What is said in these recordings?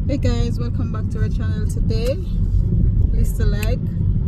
Hey guys, welcome back to our channel today. Please to like,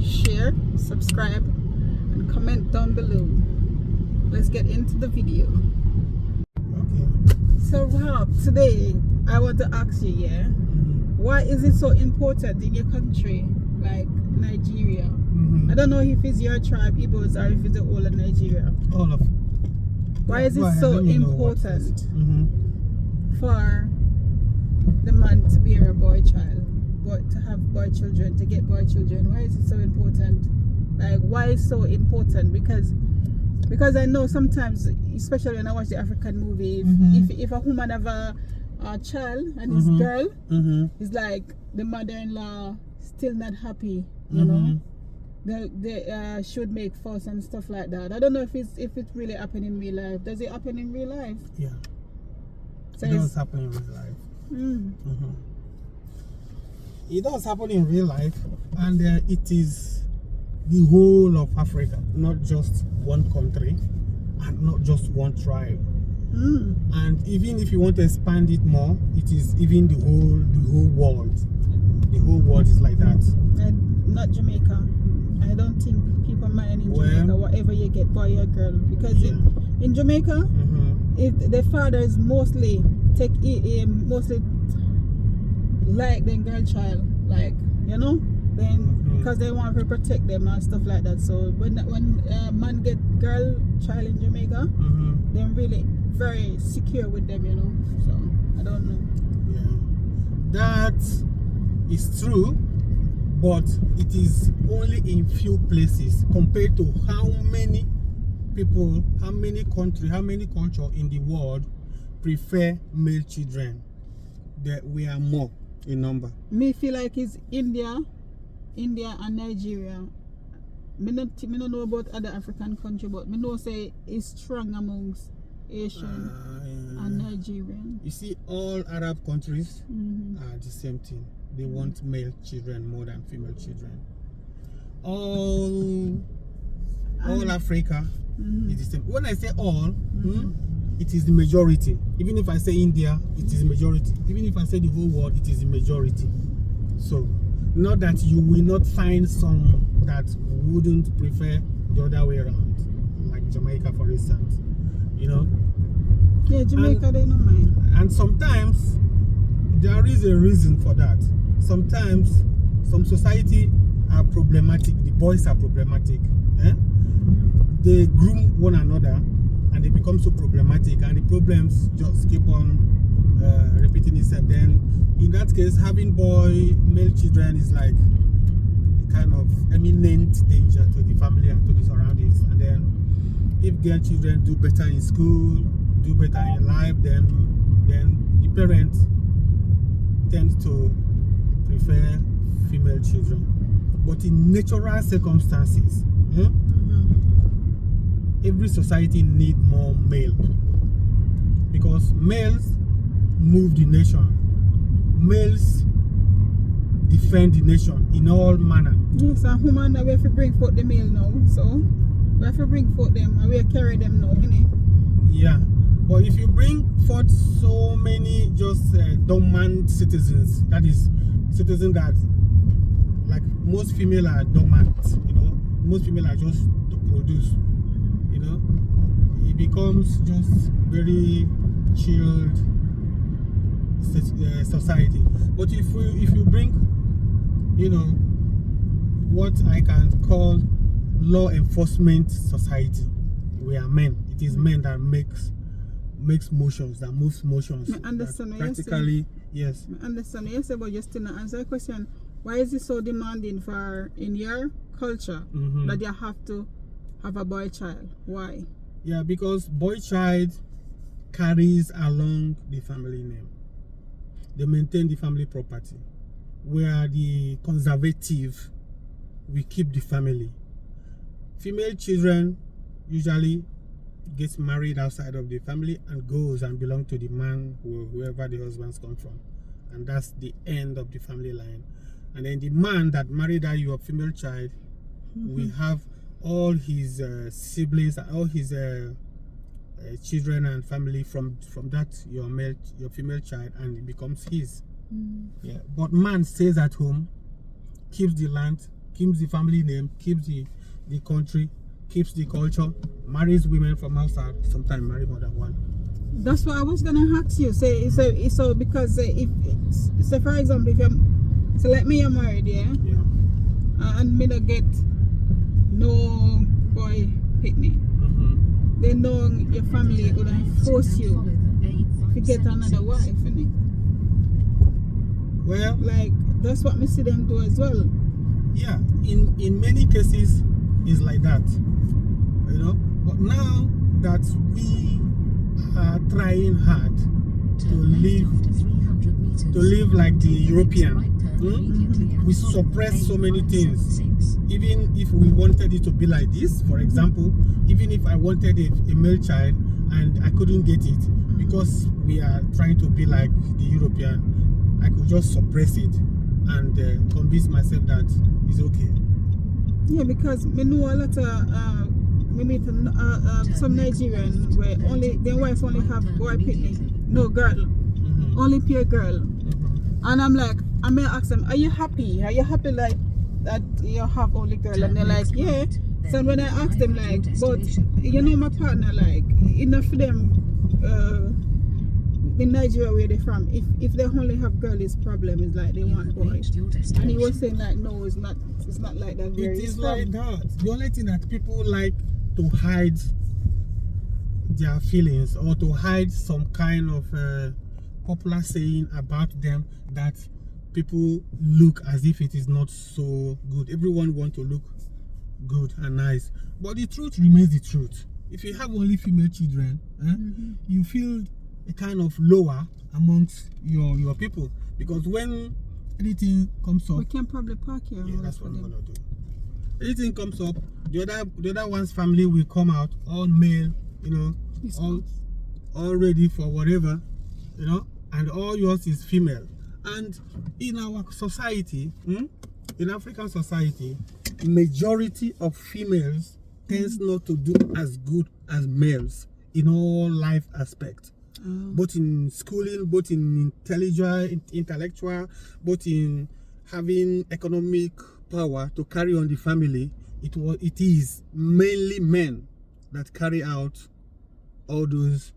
share, subscribe and comment down below. Let's get into the video. Okay. So Rob, today I want to ask you, why is it so important in your country, like Nigeria? I don't know if it's your tribe, Igbos, or if it's the whole of Nigeria. All of. Why is it so important for the man to bear a boy child, but to have boy children, to get boy children? Why is it so important? Like, why is it so important? Because I know sometimes, especially when I watch the African movie, if a woman have a child and it's girl, it's like the mother-in-law still not happy, you know. They should make fuss and stuff like that. I don't know if it's really happening in real life. Does it happen in real life? Yeah. So it does happen in real life. It does happen in real life, and it is the whole of Africa, not just one country and not just one tribe. And even if you want to expand it more, it is even the whole world. The whole world is like that. And not Jamaica. I don't think people mind in Jamaica whatever you get, boy or girl, because in Jamaica, if the fathers mostly mostly like the girl child, like, you know, then because they want to protect them and stuff like that. So when man get girl child in Jamaica, they're really very secure with them, you know. So I don't know. Yeah, that is true, but it is only in few places compared to how many people, how many countries, how many culture in the world prefer male children. That we are more in number. Me feel like it's India and Nigeria. Me not know about other African country, but me know say it's strong amongst Asian and Nigerian. You see, all Arab countries are the same thing. They want male children more than female children. All Africa is the same. When I say all, it is the majority. Even if I say India, it is the majority. Even if I say the whole world, it is the majority. So, not that you will not find some that wouldn't prefer the other way around, like Jamaica, for instance. You know? Yeah, Jamaica, they don't mind. And sometimes there is a reason for that. Sometimes some society are problematic. The boys are problematic. They groom one another and they become so problematic, and the problems just keep on repeating itself. Then in that case, having male children is like a kind of eminent danger to the family and to the surroundings. And then if girl children do better in school, do better in life, then the parents tend to prefer female children. But in natural circumstances, every society need more male, because males move the nation. Males defend the nation in all manner. Yes, and woman, we have to bring forth the male now. So we have to bring forth them and we have to carry them now, innit? Yeah. But if you bring forth so many just dormant citizens, that is citizens that, like, most female are dormant, you know, most female are just to produce, you know, it becomes just very chilled society. But if you bring, you know, what I can call law enforcement society, we are men. It is men that makes motions, that moves motions. I understand. Practically, yes. I understand. Yes, but you still not answer the question. Why is it so demanding for in your culture that you have to have a boy child? Why? Yeah, because boy child carries along the family name. They maintain the family property. We are the conservative. We keep the family. Female children usually gets married outside of the family and goes and belong to the man, whoever the husbands come from, and that's the end of the family line. And then the man that married your female child will have all his siblings, all his children and family from that your female child, and it becomes his. Yeah, but man stays at home, keeps the land, keeps the family name, keeps the country, keeps the culture, marries women from outside, sometimes marry more than one. That's what I was gonna ask you. So because if so for example, if you're so let me you're married, yeah, and me not get no boy picnic, they know your family would force you to get another wife, innit? Well, like that's what me see them do as well. Yeah, in many cases it's like that, you know. But now that we are trying hard to live like the European, we suppress so many things. Even if we wanted it to be like this, for example, even if I wanted a male child and I couldn't get it because we are trying to be like the European, I could just suppress it and convince myself that it's okay. Yeah, because me know a lot of me meet some Nigerian where only their wife only have boy picnic, no girl, only pure girl, and I'm like, I may ask them, are you happy? Are you happy like that you have only girl? And they're like, yeah. So when I ask them like, but you know my partner like enough for them. In Nigeria where they're from, if they only have girl, his problem is like they want boy. And he was saying like no, it's not like that. It is like that. The only thing that people like to hide their feelings or to hide some kind of popular saying about them that people look as if it is not so good. Everyone wants to look good and nice, but the truth remains the truth. If you have only female children, you feel a kind of lower amongst your people, because when anything comes up, we can probably park here. Yeah, that's what I'm gonna do. Anything comes up, the other one's family will come out, all male, you know, all ready for whatever, you know, and all yours is female. And in our society, in African society, majority of females tends not to do as good as males in all life aspects. Both in schooling, both in intellectual, both in having economic power to carry on the family. It is mainly men that carry out all those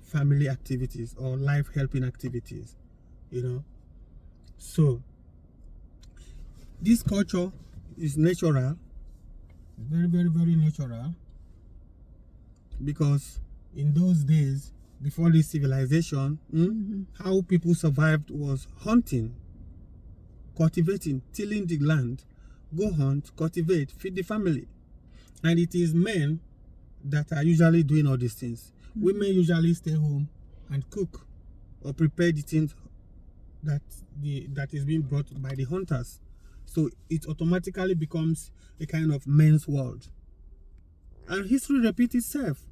family activities or life helping activities, you know. So this culture is natural, very, very, very natural, because in those days, before this civilization, how people survived was hunting, cultivating, tilling the land, go hunt, cultivate, feed the family. And it is men that are usually doing all these things. Women usually stay home and cook or prepare the things that is being brought by the hunters. So it automatically becomes a kind of men's world. And history repeats itself.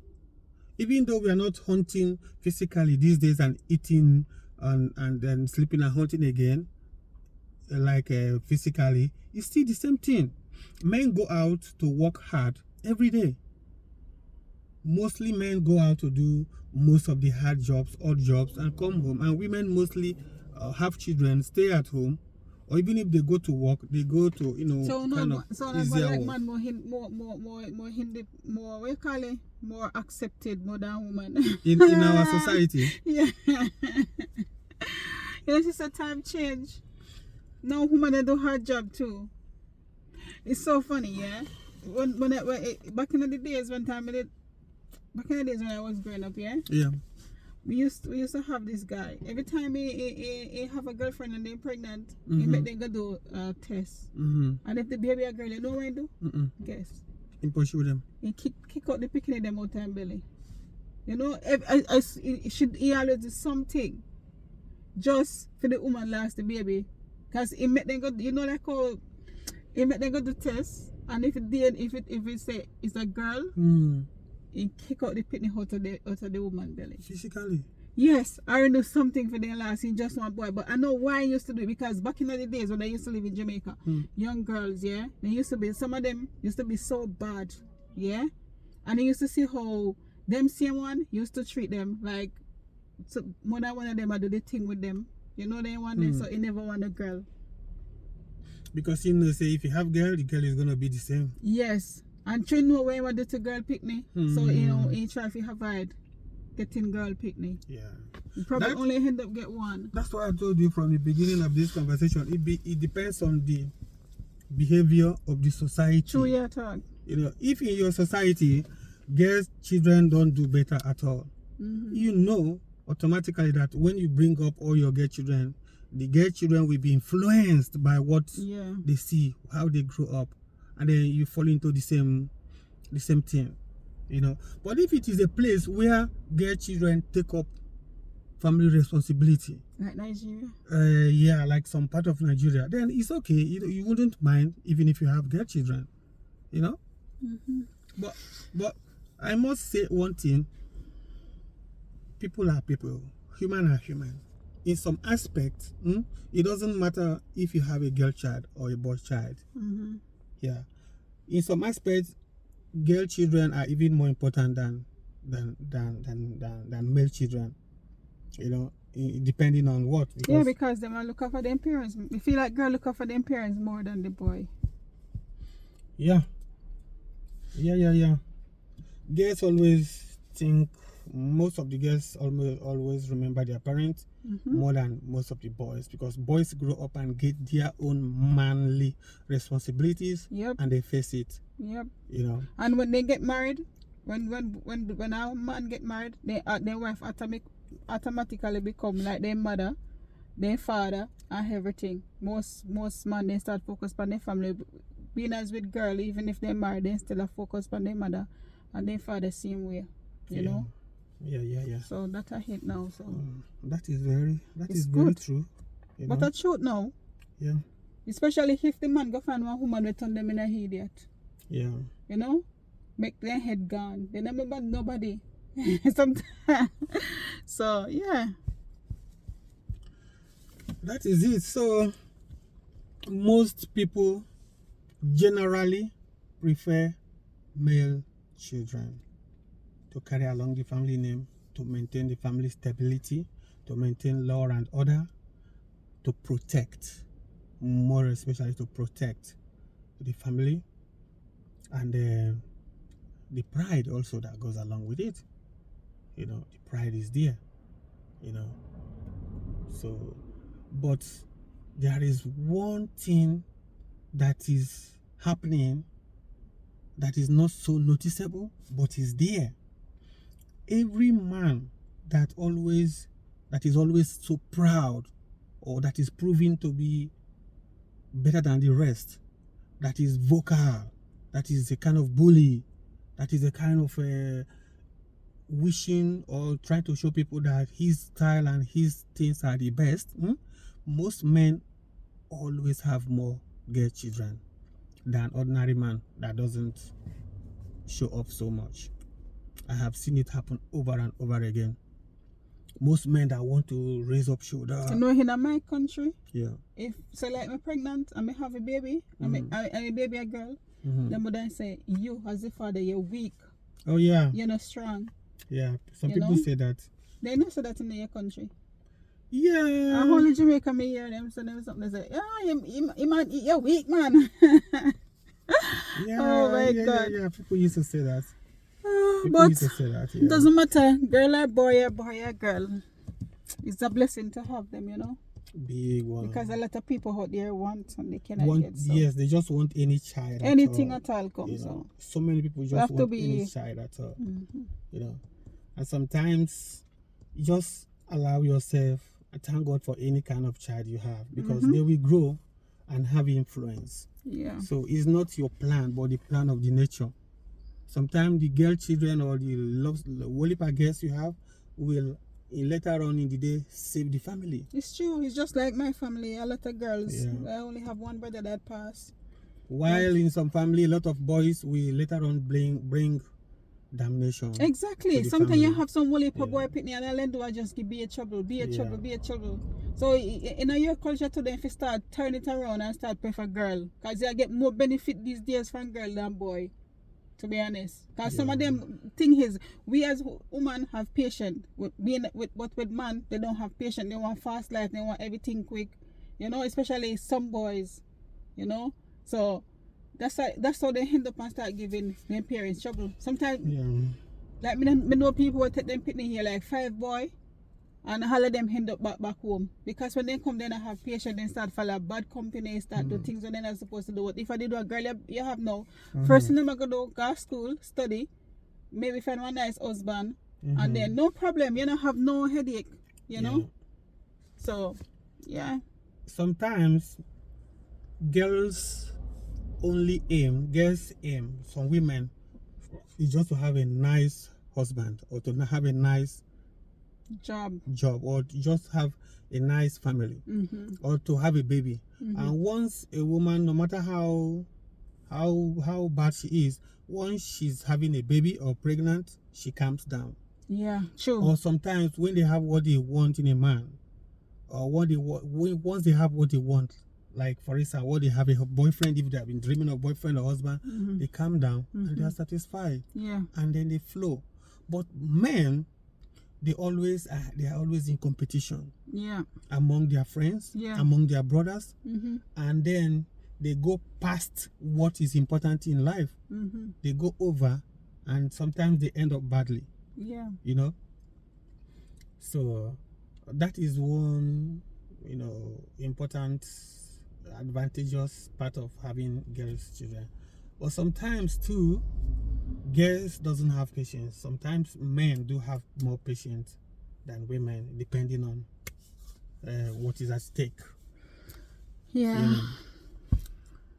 Even though we are not hunting physically these days and eating and then sleeping and hunting again, like physically, it's still the same thing. Men go out to work hard every day. Mostly men go out to do most of the hard jobs, odd jobs, and come home. And women mostly have children, stay at home, or even if they go to work, they go to, you know, easier like work. man more Hindi, more what you call it, more accepted more than woman in our society. Yeah. It's just a time change. Now women they do hard job too. It's so funny, yeah. When back in the days when I was growing up, yeah. Yeah. We used to have this guy. Every time he have a girlfriend and they're pregnant, he make them go do a test. And if the baby a girl, you know what he do? Guess. He pursue them. He kick out the picking them out of belly. You know, he always do something just for the woman last the baby, cause he make them go. You know, like how he make them go do test, and if it say it's a girl. He kick out the picnic out of the woman belly. Physically? Yes, I know something for their last. He just one boy. But I know why he used to do it, because back in the days when I used to live in Jamaica, young girls, yeah, they used to be, some of them used to be so bad, yeah? And I used to see how them same one used to treat them like, so more than one of them I do the thing with them You know they want it, so he never want a girl. Because you know, say if you have girl, the girl is gonna be the same. Yes. And you know when he want to girl picnic. So you know he try to avoid getting girl picnic. Yeah. You probably only end up get one. That's what I told you from the beginning of this conversation. It depends on the behavior of the society. True, yeah, talk. You know, if in your society, girls, children don't do better at all, you know automatically that when you bring up all your girl children, the girl children will be influenced by what they see, how they grow up, and then you fall into the same thing, you know. But if it is a place where girl children take up family responsibility, like Nigeria, yeah, like some part of Nigeria, then it's okay. You wouldn't mind even if you have girl children, you know. But I must say one thing: people are people, human are human. In some aspects, it doesn't matter if you have a girl child or a boy child. Yeah, in some aspects, girl children are even more important than male children. You know, depending on what. Because they might look out for their parents. I feel like girl look out for their parents more than the boy. Yeah. Girls always think, most of the girls always remember their parents more than most of the boys, because boys grow up and get their own manly responsibilities and they face it. You know. And when they get married, when our man get married, their wife automatically become like their mother, their father, and everything. Most men, they start focus on their family. Being as with girl, even if they're married, they still are focused on their mother and their father same way. You know? Yeah. So that I hate now. So that is very true. You but know? that's true now. Yeah. Especially if the man go find one woman will turn them in a idiot. Yeah. You know? Make their head gone. They never bad nobody. Sometimes. So yeah. That is it. So most people generally prefer male children to carry along the family name, to maintain the family stability, to maintain law and order, to protect, more especially to protect the family, and the pride also that goes along with it. You know, the pride is there, you know. So, but there is one thing that is happening that is not so noticeable, but is there. Every man that is always so proud, or that is proving to be better than the rest, that is vocal, that is a kind of bully, that is a kind of wishing or trying to show people that his style and his things are the best. Most men always have more girl children than ordinary man that doesn't show off so much. I have seen it happen over and over again. Most men that want to raise up shoulder. You know, in my country, if so like I'm pregnant and I have a baby, and a baby a girl, the mother say, you as a father, you're weak. Oh yeah. You're not strong. Yeah, some people say that. They don't say that in your country. Yeah. I only Jamaica me hear them, so there was something they say, you're weak, man. Yeah. Oh my God. Yeah. People used to say that. But used to say that, it doesn't matter, girl or boy or girl. It's a blessing to have them, you know. Big one. Because a lot of people out there want and they cannot get. So. Yes, they just want any child. Anything at all comes. You know? So many people just want any child at all. You know, and sometimes you just allow yourself. Thank God for any kind of child you have, because they will grow and have influence. Yeah. So it's not your plan, but the plan of the nature. Sometimes the girl children or the Wolipa girls you have will later on in the day save the family. It's true. It's just like my family. A lot of girls. I only have one brother that passed. While in some family, a lot of boys will later on bring damnation. Exactly. Sometimes you have some Wolipa boy pitney and they'll do just be a trouble. trouble. So in your culture today, if you start turn it around and start prefer girl, because you get more benefit these days from girl than boy. to be honest. Because some of them thing is, we as women have patience with being but with man, they don't have patience. They want fast life, they want everything quick, you know, especially some boys, you know. So that's how they end up and start giving their parents trouble. Sometimes like me know people will take them picnic here like 5 boy and all of them end up back home. Because when they come, they don't have patience, they start follow bad company, start do things when they're not supposed to do. If I did do a girl you have now, first thing I'm gonna do, go to school, study, maybe find one nice husband, and then no problem, you don't have no headache, you know? So, yeah. Sometimes girls aim, some women, is just to have a nice husband or to have a nice job or to just have a nice family or to have a baby. And once a woman, no matter how bad she is, once she's having a baby or pregnant, she calms down. Yeah, true. Or sometimes when they have what they want in a man, or once they have what they want, like for instance, what they have a boyfriend, if they have been dreaming of boyfriend or husband, they calm down and they are satisfied. Yeah. And then they flow. But men, they are always in competition. Yeah. Among their friends, among their brothers, and then they go past what is important in life. They go over, and sometimes they end up badly. Yeah. You know. So that is one, you know, important, advantageous part of having girls' children. But sometimes too, girls doesn't have patience. Sometimes men do have more patience than women, depending on what is at stake. Yeah.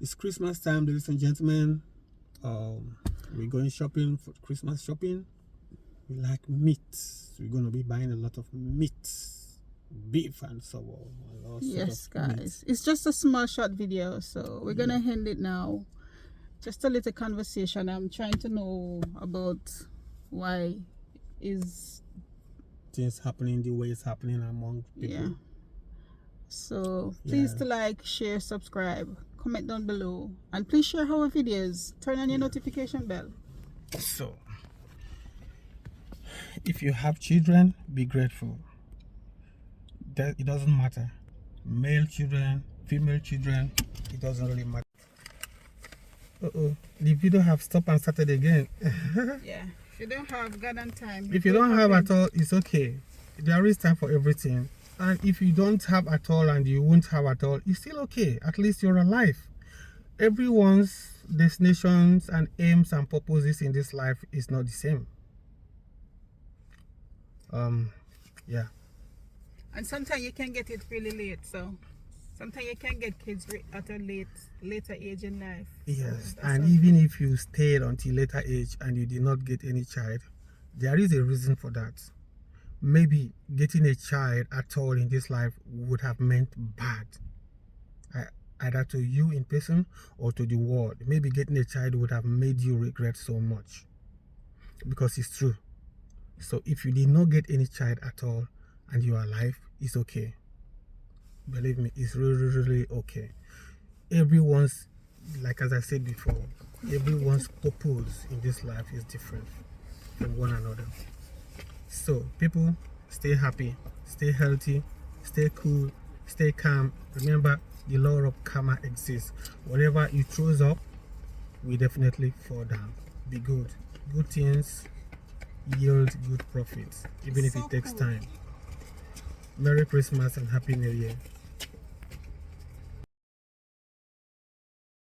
It's Christmas time, ladies and gentlemen. We're going shopping for Christmas shopping. We like meat. We're going to be buying a lot of meat, beef and so on. Yes, guys. Meat. It's just a small short video, so we're going to end it now. Just a little conversation. I'm trying to know about why is things happening the way it's happening among people. Yeah. So please to like, share, subscribe, comment down below, and please share our videos. Turn on your notification bell. So if you have children, be grateful. It doesn't matter. Male children, female children, it doesn't really matter. The video have stopped and started again. Yeah, if you don't have garden time, if you don't have at all, it's okay. There is time for everything. And if you don't have at all and you won't have at all, it's still okay. At least you're alive. Everyone's destinations and aims and purposes in this life is not the same. Yeah. And sometimes you can get it really late, so sometimes you can get kids at a later age in life. Yes, so and even if you stayed until later age and you did not get any child, there is a reason for that. Maybe getting a child at all in this life would have meant bad, either to you in person or to the world. Maybe getting a child would have made you regret so much, because it's true. So if you did not get any child at all and you are alive, it's okay. Believe me, it's really, really okay. Everyone's, like as I said before, everyone's purpose in this life is different from one another. So people, stay happy, stay healthy, stay cool, stay calm. Remember, the law of karma exists. Whatever you throws up will definitely fall down. Be good. Good things yield good profits, even if it takes time. Merry Christmas and Happy New Year.